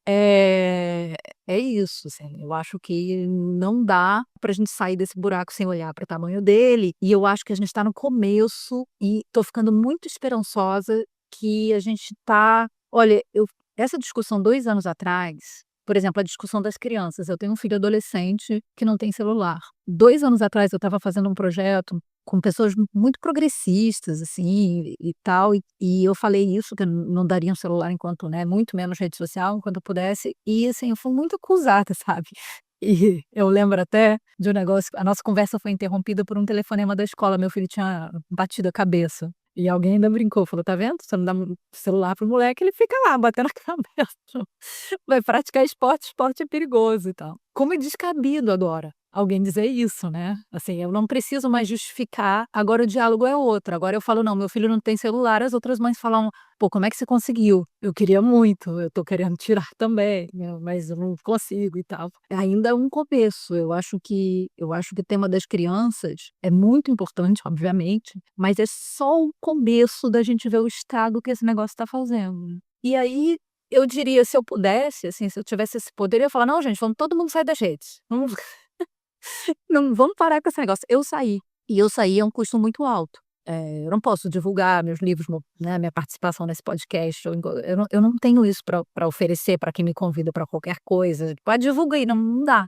É é isso, assim, eu acho que não dá pra gente sair desse buraco sem olhar para o tamanho dele, e eu acho que a gente está no começo e tô ficando muito esperançosa que a gente tá olha, eu essa discussão 2 anos atrás, por exemplo, a discussão das crianças, eu tenho um filho adolescente que não tem celular. 2 anos atrás eu estava fazendo um projeto com pessoas muito progressistas, assim, e tal, e eu falei isso, que eu não daria um celular enquanto, né, muito menos rede social, enquanto eu pudesse, e assim, eu fui muito acusada, sabe. E eu lembro até de um negócio, a nossa conversa foi interrompida por um telefonema da escola, meu filho tinha batido a cabeça, e alguém ainda brincou, falou: "Tá vendo, você não dá celular para o moleque, ele fica lá batendo a cabeça, vai praticar esporte, esporte é perigoso e tal". Como é descabido agora alguém dizer isso, né, assim, eu não preciso mais justificar, agora o diálogo é outro, agora eu falo: "Não, meu filho não tem celular", as outras mães falam: "Pô, como é que você conseguiu? Eu queria muito, eu tô querendo tirar também, né, mas eu não consigo e tal". Ainda é um começo, eu acho que o tema das crianças é muito importante, obviamente, mas é só o começo da gente ver o estado que esse negócio está fazendo, né. E aí, eu diria, se eu pudesse, assim, se eu tivesse esse poder, eu ia falar: "Não, gente, vamos todo mundo sair das redes, vamos não vamos parar com esse negócio". Eu saí, e eu saí a um custo muito alto. Eu não posso divulgar meus livros, né, minha participação nesse podcast, eu não tenho isso para oferecer para quem me convida para qualquer coisa. Tipo: "Ah, divulga aí", não dá,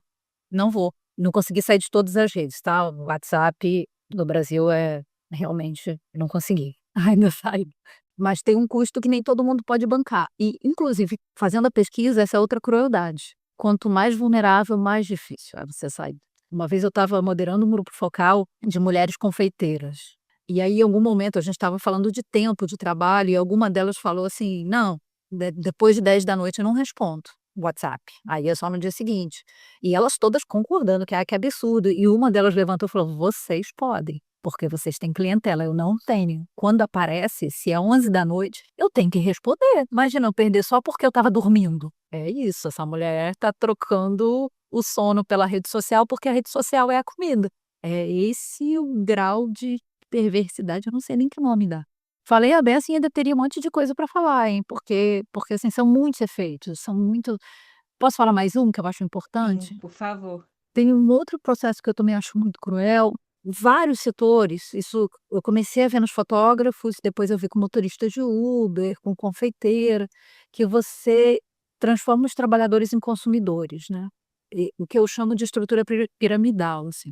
não vou. Não consegui sair de todas as redes, tá, o WhatsApp no Brasil realmente não consegui, ainda saio. Mas tem um custo que nem todo mundo pode bancar e, inclusive, fazendo a pesquisa, essa é outra crueldade, quanto mais vulnerável, mais difícil é você sair. Uma vez eu estava moderando um grupo focal de mulheres confeiteiras, e aí em algum momento a gente estava falando de tempo de trabalho e alguma delas falou assim: "Não, depois de 10 da noite eu não respondo WhatsApp, aí é só no dia seguinte". E elas todas concordando que: "Ah, que absurdo", e uma delas levantou e falou: "Vocês podem, porque vocês têm clientela, eu não tenho. Quando aparece, se é 11 da noite, eu tenho que responder. Imagina eu perder só porque eu estava dormindo". É isso, essa mulher está trocando o sono pela rede social, porque a rede social é a comida. É esse o grau de perversidade, eu não sei nem que nome dá. Falei a beça e ainda teria um monte de coisa para falar, hein, porque, assim, são muitos efeitos, são muito. Posso falar mais um que eu acho Sim, importante? por favor. Tem um outro processo que eu também acho muito cruel, vários setores, isso eu comecei a ver nos fotógrafos, depois eu vi com motorista de Uber, com confeiteira, que você transforma os trabalhadores em consumidores, né? O que eu chamo de estrutura piramidal, assim.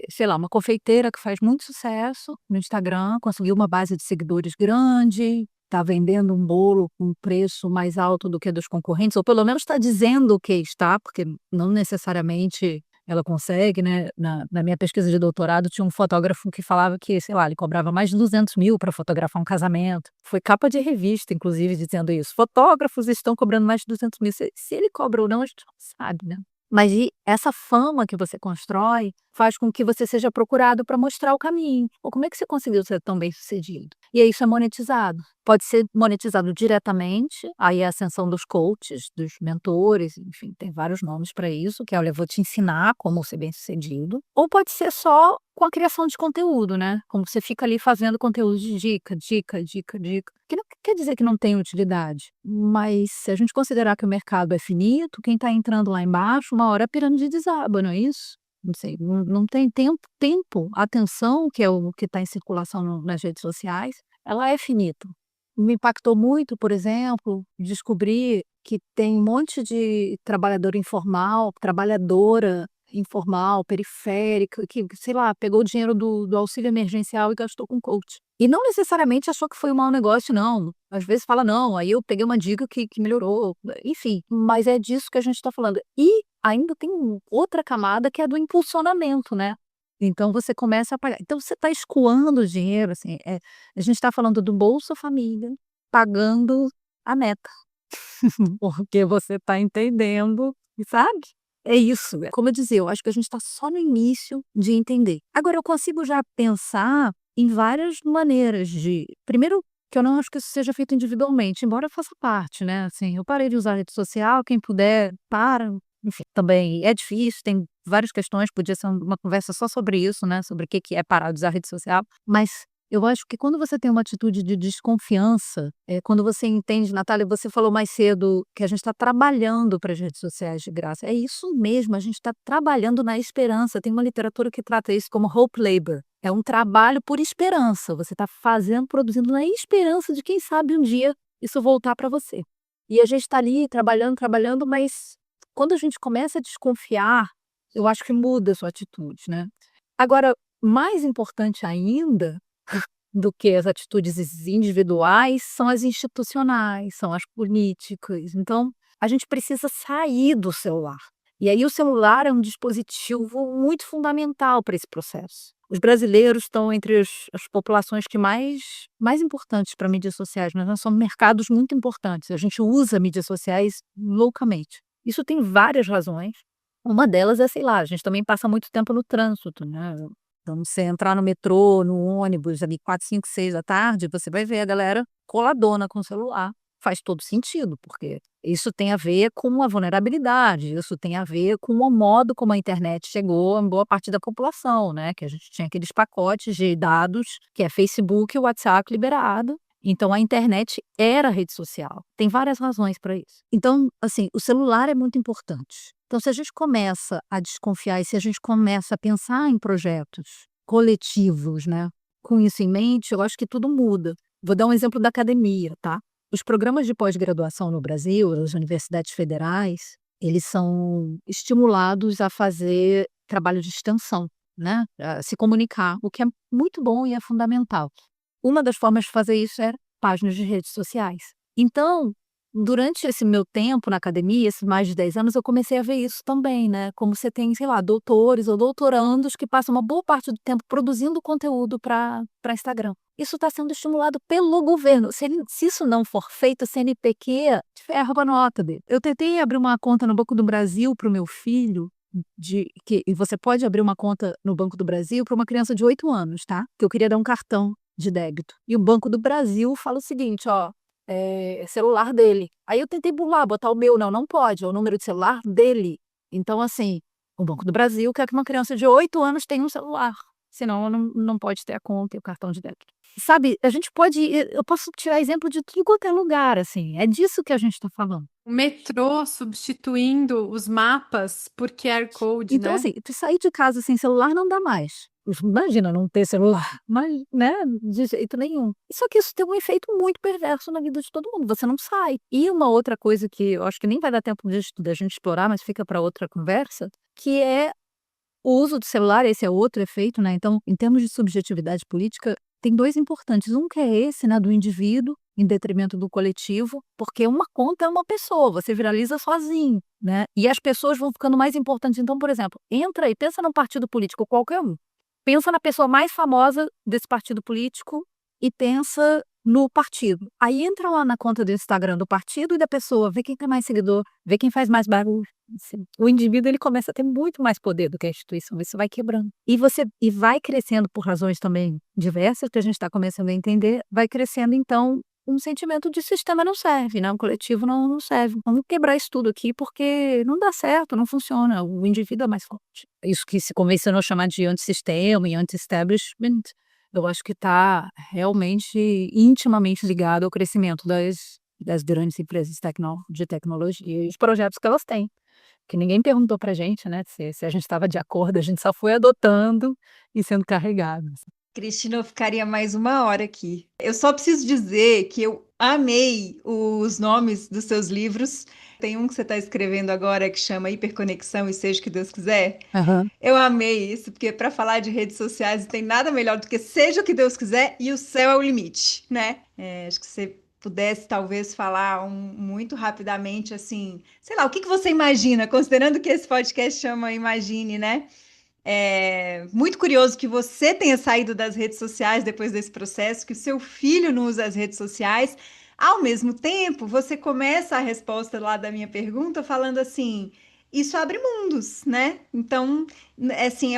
Sei lá, uma confeiteira que faz muito sucesso no Instagram, conseguiu uma base de seguidores grande, está vendendo um bolo com um preço mais alto do que dos concorrentes, ou pelo menos está dizendo que está, porque não necessariamente ela consegue, né? Na minha pesquisa de doutorado, tinha um fotógrafo que falava que, sei lá, ele cobrava mais de 200 mil para fotografar um casamento. Foi capa de revista, inclusive, dizendo isso. Fotógrafos estão cobrando mais de 200 mil. Se ele cobra ou não, a gente não sabe, né? Mas essa fama que você constrói faz com que você seja procurado para mostrar o caminho. Ou como é que você conseguiu ser tão bem-sucedido? E aí isso é monetizado. Pode ser monetizado diretamente, aí é a ascensão dos coaches, dos mentores, enfim, tem vários nomes para isso, que é, olha, eu vou te ensinar como ser bem-sucedido. Ou pode ser só com a criação de conteúdo, né? Como você fica ali fazendo conteúdo de dica, dica, dica, dica. Que não quer dizer que não tem utilidade, mas se a gente considerar que o mercado é finito, quem está entrando lá embaixo, uma hora a pirâmide desaba, não é isso? Não sei, não tem tempo, atenção, que é o que está em circulação nas redes sociais, ela é finita. Me impactou muito, por exemplo, descobrir que tem um monte de trabalhador informal, trabalhadora informal, periférica, que, sei lá, pegou o dinheiro do auxílio emergencial e gastou com coach. E não necessariamente achou que foi um mau negócio, não. Às vezes fala, não, aí eu peguei uma dica que melhorou. Enfim, mas é disso que a gente está falando. E ainda tem outra camada que é do impulsionamento, né? Então você começa a pagar. Então você está escoando o dinheiro, assim. A gente está falando do Bolsa Família pagando a neta. Porque você está entendendo, sabe? É isso. Como eu dizia, eu acho que a gente está só no início de entender. Agora, eu consigo já pensar em várias maneiras de. Primeiro, que eu não acho que isso seja feito individualmente, embora faça parte, né? Assim, eu parei de usar rede social, quem puder, para. Enfim, também é difícil, tem várias questões, podia ser uma conversa só sobre isso, né? Sobre o que é parar de usar rede social. Mas eu acho que quando você tem uma atitude de desconfiança, quando você entende, Natália, você falou mais cedo que a gente está trabalhando para as redes sociais de graça. É isso mesmo, a gente está trabalhando na esperança. Tem uma literatura que trata isso como hope labor. É um trabalho por esperança. Você está fazendo, produzindo na esperança de quem sabe um dia isso voltar para você. E a gente está ali trabalhando, mas quando a gente começa a desconfiar, eu acho que muda a sua atitude, né? Agora, mais importante ainda do que as atitudes individuais são as institucionais, são as políticas. Então, a gente precisa sair do celular. E aí o celular é um dispositivo muito fundamental para esse processo. Os brasileiros estão entre as populações que mais importantes para mídias sociais. Nós somos mercados muito importantes. A gente usa mídias sociais loucamente. Isso tem várias razões. Uma delas é, sei lá, a gente também passa muito tempo no trânsito, né? Então, você entrar no metrô, no ônibus, ali 4, 5, 6 da tarde, você vai ver a galera coladona com o celular. Faz todo sentido, porque isso tem a ver com a vulnerabilidade, isso tem a ver com o modo como a internet chegou a boa parte da população, né? Que a gente tinha aqueles pacotes de dados, que é Facebook e WhatsApp liberado. Então, a internet era rede social. Tem várias razões para isso. Então, assim, o celular é muito importante. Então, se a gente começa a desconfiar e se a gente começa a pensar em projetos coletivos, né, com isso em mente, eu acho que tudo muda. Vou dar um exemplo da academia, tá? Os programas de pós-graduação no Brasil, as universidades federais, eles são estimulados a fazer trabalho de extensão, né, a se comunicar, o que é muito bom e é fundamental. Uma das formas de fazer isso é páginas de redes sociais. Então, durante esse meu tempo na academia, esses mais de 10 anos, eu comecei a ver isso também, né? Como você tem, sei lá, doutores ou doutorandos que passam uma boa parte do tempo produzindo conteúdo para Instagram. Isso está sendo estimulado pelo governo. Se isso não for feito, a CNPq ferra a nota dele. Eu tentei abrir uma conta no Banco do Brasil para o meu filho, e você pode abrir uma conta no Banco do Brasil para uma criança de 8 anos, tá? Que eu queria dar um cartão de débito. E o Banco do Brasil fala o seguinte, ó, celular dele. Aí eu tentei burlar, botar o meu, não pode, é o número de celular dele. Então, assim, o Banco do Brasil quer que uma criança de 8 anos tenha um celular, senão não pode ter a conta e o cartão de débito. Sabe, eu posso tirar exemplo de tudo quanto é lugar, assim, é disso que a gente está falando. O metrô substituindo os mapas por QR Code, Então, né? assim, tu sair de casa sem celular não dá mais. Imagina não ter celular, mas, né, de jeito nenhum. Só que isso tem um efeito muito perverso na vida de todo mundo, você não sai. E uma outra coisa que eu acho que nem vai dar tempo da gente explorar, mas fica para outra conversa, que é o uso do celular. Esse é outro efeito, né, então, em termos de subjetividade política, tem 2 importantes, um que é esse, né, do indivíduo, em detrimento do coletivo, porque uma conta é uma pessoa, você viraliza sozinho, né, e as pessoas vão ficando mais importantes. Então, por exemplo, entra aí, pensa num partido político qualquer um, pensa na pessoa mais famosa desse partido político e pensa no partido. Aí entra lá na conta do Instagram do partido e da pessoa, vê quem tem mais seguidor, vê quem faz mais barulho. Assim, o indivíduo ele começa a ter muito mais poder do que a instituição, isso vai quebrando. E vai crescendo por razões também diversas que a gente está começando a entender, vai crescendo então um sentimento de sistema não serve, né? O coletivo não serve. Vamos quebrar isso tudo aqui porque não dá certo, não funciona. O indivíduo é mais forte. Isso que se convencionou chamar de antissistema e anti-establishment, eu acho que está realmente intimamente ligado ao crescimento das grandes empresas de tecnologia e os projetos que elas têm. Que ninguém perguntou pra gente, né, se a gente estava de acordo, a gente só foi adotando e sendo carregado. Cristina, eu ficaria mais 1 hora aqui. Eu só preciso dizer que eu amei os nomes dos seus livros. Tem um que você está escrevendo agora que chama Hiperconexão e Seja o que Deus quiser. Aham. Eu amei isso, porque para falar de redes sociais não tem nada melhor do que seja o que Deus quiser e o céu é o limite, né? Acho que você pudesse talvez falar muito rapidamente assim, sei lá, o que você imagina, considerando que esse podcast chama Imagine, né? Muito curioso que você tenha saído das redes sociais depois desse processo, que o seu filho não usa as redes sociais. Ao mesmo tempo, você começa a resposta lá da minha pergunta falando assim: isso abre mundos, né? Então, assim,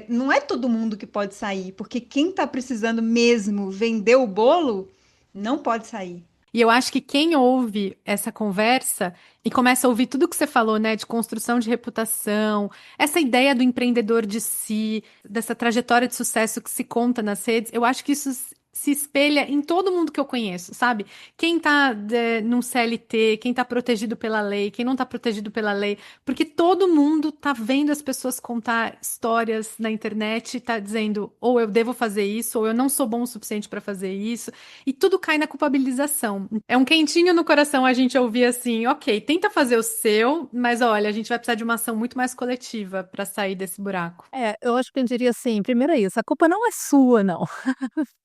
não é todo mundo que pode sair, porque quem está precisando mesmo vender o bolo não pode sair. E eu acho que quem ouve essa conversa e começa a ouvir tudo que você falou, né, de construção de reputação, essa ideia do empreendedor de si, dessa trajetória de sucesso que se conta nas redes, eu acho que isso se espelha em todo mundo que eu conheço, sabe? Quem tá num CLT, quem tá protegido pela lei, quem não tá protegido pela lei, porque todo mundo tá vendo as pessoas contar histórias na internet, tá dizendo, ou eu devo fazer isso, ou eu não sou bom o suficiente para fazer isso. E tudo cai na culpabilização. É um quentinho no coração a gente ouvir assim, ok, tenta fazer o seu, mas olha, a gente vai precisar de uma ação muito mais coletiva para sair desse buraco. Eu acho que eu diria assim, primeiro é isso, a culpa não é sua não.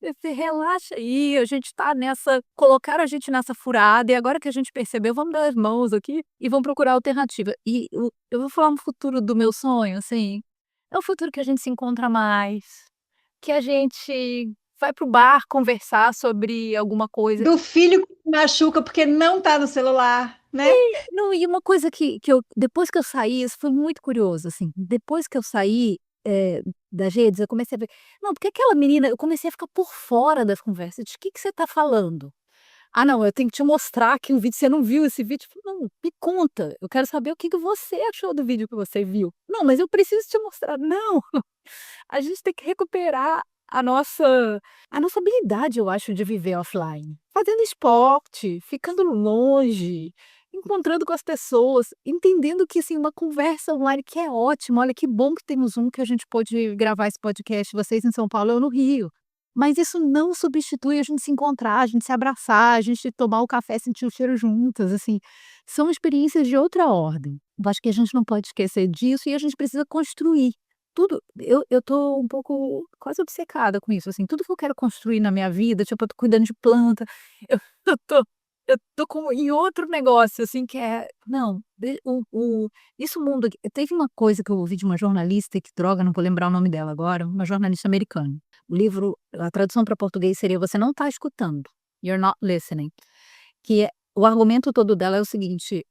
Você relaxa aí, a gente tá nessa colocaram a gente nessa furada e agora que a gente percebeu, vamos dar as mãos aqui e vamos procurar alternativa. E eu vou falar um futuro do meu sonho, assim, é um futuro que a gente se encontra mais, que a gente vai pro bar conversar sobre alguma coisa. Do filho que se machuca porque não tá no celular, né? Não, e uma coisa que eu depois que eu saí, isso foi muito curioso, assim, depois que eu saí, das redes, eu comecei a ver não, porque aquela menina eu comecei a ficar por fora das conversas, de que você tá falando?" "Ah não, eu tenho que te mostrar aqui um vídeo, você não viu esse vídeo?" Eu falei: "Não, me conta, eu quero saber o que que você achou do vídeo que você viu." "Não, mas eu preciso te mostrar." Não, a gente tem que recuperar a nossa habilidade, eu acho, de viver offline. Fazendo esporte, ficando longe, encontrando com as pessoas, entendendo que, assim, uma conversa online que é ótima, olha que bom que tem o Zoom, que a gente pôde gravar esse podcast, vocês em São Paulo, eu no Rio. Mas isso não substitui a gente se encontrar, a gente se abraçar, a gente tomar o café, sentir o cheiro juntas, assim, são experiências de outra ordem. Eu acho que a gente não pode esquecer disso e a gente precisa construir. Tudo eu tô um pouco quase obcecada com isso, assim, tudo que eu quero construir na minha vida, tipo, eu tô cuidando de planta, eu eu tô eu tô em outro negócio, assim, que é não, isso mundo aqui teve uma coisa que eu ouvi de uma jornalista, que droga, não vou lembrar o nome dela agora, uma jornalista americana. O livro a tradução para português seria "Você não tá escutando", "You're not listening", que o argumento todo dela é o seguinte,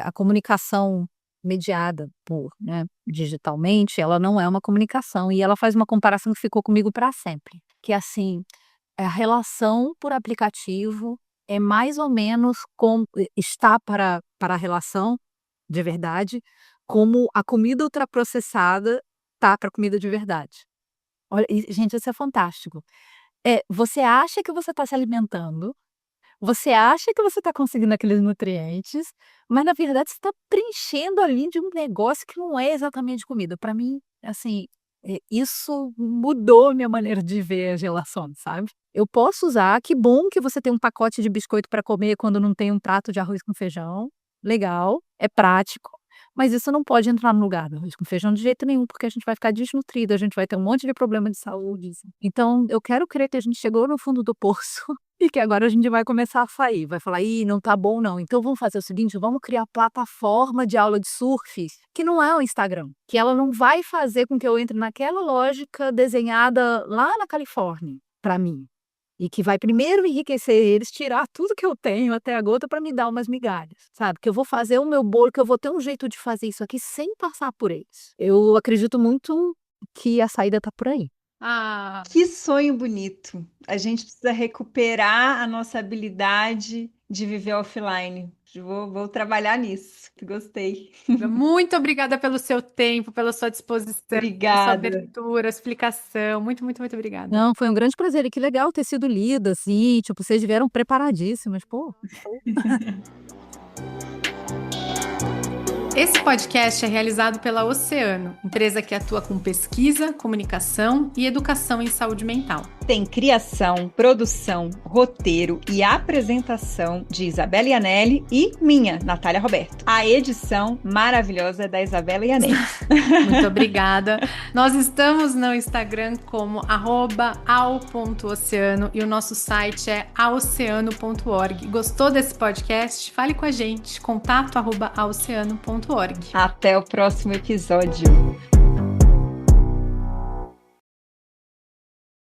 a comunicação mediada por, né, digitalmente, ela não é uma comunicação, e ela faz uma comparação que ficou comigo para sempre, que é assim, a relação por aplicativo é mais ou menos como está para a relação de verdade, como a comida ultraprocessada tá para comida de verdade. Olha, gente, isso é fantástico. Você acha que você está se alimentando, você acha que você está conseguindo aqueles nutrientes, mas na verdade você está preenchendo ali de um negócio que não é exatamente comida. Para mim, assim, Isso mudou minha maneira de ver as relações, sabe. Eu posso usar, que bom que você tem um pacote de biscoito para comer quando não tem um prato de arroz com feijão, legal, é prático, mas isso não pode entrar no lugar do arroz com feijão de jeito nenhum, porque a gente vai ficar desnutrida, a gente vai ter um monte de problema de saúde. Então eu quero crer que a gente chegou no fundo do poço e que agora a gente vai começar a sair, vai falar: "Ih, não tá bom não, então vamos fazer o seguinte, vamos criar plataforma de aula de surf, que não é o Instagram, que ela não vai fazer com que eu entre naquela lógica desenhada lá na Califórnia, para mim, e que vai primeiro enriquecer eles, tirar tudo que eu tenho até a gota para me dar umas migalhas, sabe, que eu vou fazer o meu bolo, que eu vou ter um jeito de fazer isso aqui sem passar por eles". Eu acredito muito que a saída tá por aí. Ah, Que sonho bonito. A gente precisa recuperar a nossa habilidade de viver offline. Vou trabalhar nisso. Gostei. muito obrigada pelo seu tempo, pela sua disposição, pela sua Obrigada. abertura, explicação. Muito, muito, muito obrigada. Não, foi um grande prazer e que legal ter sido lida, assim, tipo, vocês vieram preparadíssimas, pô. Esse podcast é realizado pela Oceano, empresa que atua com pesquisa, comunicação e educação em saúde mental. Tem criação, produção, roteiro e apresentação de Isabela Ianelli e minha, Natália Roberto. A edição maravilhosa é da Isabela Ianelli. Muito obrigada. Nós estamos no Instagram como @ao.oceano e o nosso site é aoceano.org. Gostou desse podcast? Fale com a gente, contato@aoceano.org. Até o próximo episódio.